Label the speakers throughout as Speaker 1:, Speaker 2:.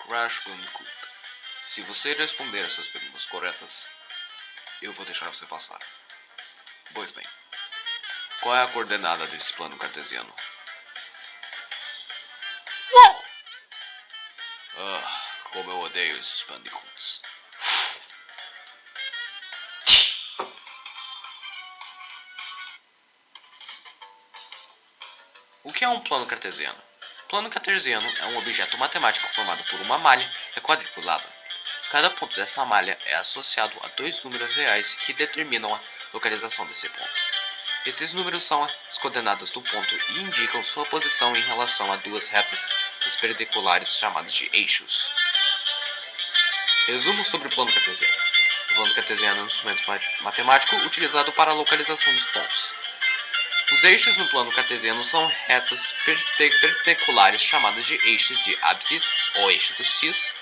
Speaker 1: Crash Bandicoot. Se você responder essas perguntas corretas, eu vou deixar você passar. Pois bem, qual é a coordenada desse plano cartesiano? Como eu odeio esses Bandicoots. O que é um plano cartesiano? Plano cartesiano é um objeto matemático formado por uma malha quadriculada. Cada ponto dessa malha é associado a dois números reais que determinam a localização desse ponto. Esses números são as coordenadas do ponto e indicam sua posição em relação a duas retas perpendiculares chamadas de eixos. Resumo sobre o plano cartesiano. O plano cartesiano é um instrumento matemático utilizado para a localização dos pontos. Os eixos no plano cartesiano são retas perpendiculares chamadas de eixos de abscissas, ou eixo do x,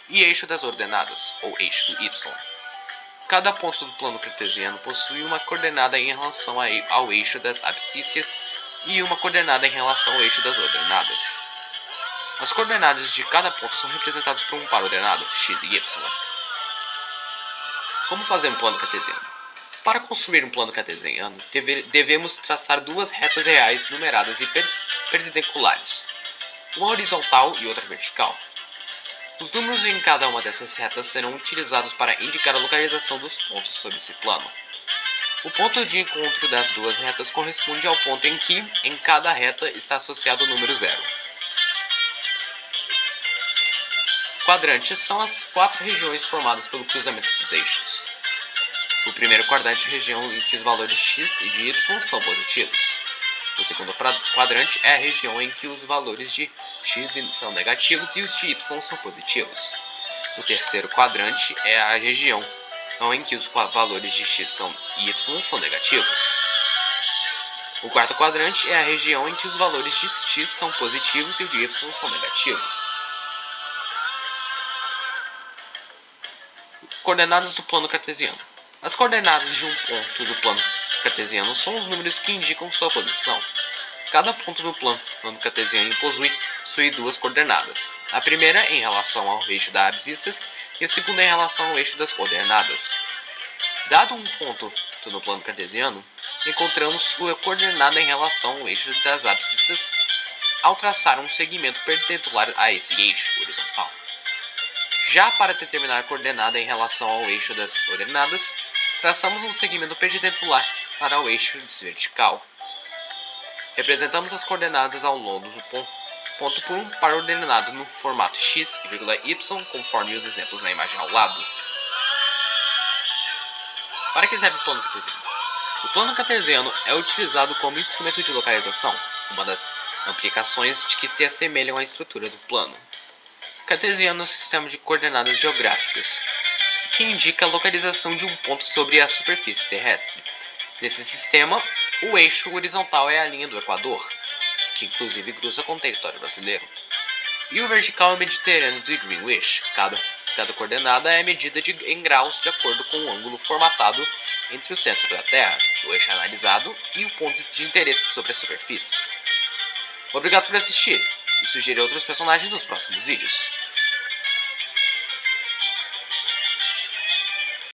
Speaker 1: e eixo das ordenadas, ou eixo do y. Cada ponto do plano cartesiano possui uma coordenada em relação ao eixo das abscissas e uma coordenada em relação ao eixo das ordenadas. As coordenadas de cada ponto são representadas por um par ordenado, x e y. Como fazer um plano cartesiano? Para construir um plano cartesiano, devemos traçar duas retas reais numeradas e perpendiculares, uma horizontal e outra vertical. Os números em cada uma dessas retas serão utilizados para indicar a localização dos pontos sobre esse plano. O ponto de encontro das duas retas corresponde ao ponto em que, em cada reta, está associado o número 0. Quadrantes são as quatro regiões formadas pelo cruzamento dos eixos. O primeiro quadrante é a região em que os valores x e de y são positivos. O segundo quadrante é a região em que os valores de x são negativos e os de y são positivos. O terceiro quadrante é a região em que os valores de x e y são negativos. O quarto quadrante é a região em que os valores de x são positivos e os de y são negativos. Coordenadas do plano cartesiano. As coordenadas de um ponto do plano cartesiano são os números que indicam sua posição. Cada ponto do plano cartesiano possui duas coordenadas. A primeira em relação ao eixo das abscissas e a segunda em relação ao eixo das ordenadas. Dado um ponto no plano cartesiano, encontramos sua coordenada em relação ao eixo das abscissas ao traçar um segmento perpendicular a esse eixo horizontal. Já para determinar a coordenada em relação ao eixo das ordenadas, traçamos um segmento perpendicular para o eixo vertical. Representamos as coordenadas ao longo do ponto por um par ordenado no formato x e y, conforme os exemplos na imagem ao lado. Para que serve o plano cartesiano? O plano cartesiano é utilizado como instrumento de localização, uma das aplicações que se assemelham à estrutura do plano. Cartesiano é um sistema de coordenadas geográficas, que indica a localização de um ponto sobre a superfície terrestre. Nesse sistema, o eixo horizontal é a linha do Equador, que inclusive cruza com o território brasileiro. E o vertical é o Mediterrâneo de Greenwich. Cada coordenada é medida em graus de acordo com o ângulo formatado entre o centro da Terra, o eixo analisado e o ponto de interesse sobre a superfície. Obrigado por assistir e sugerir outros personagens nos próximos vídeos.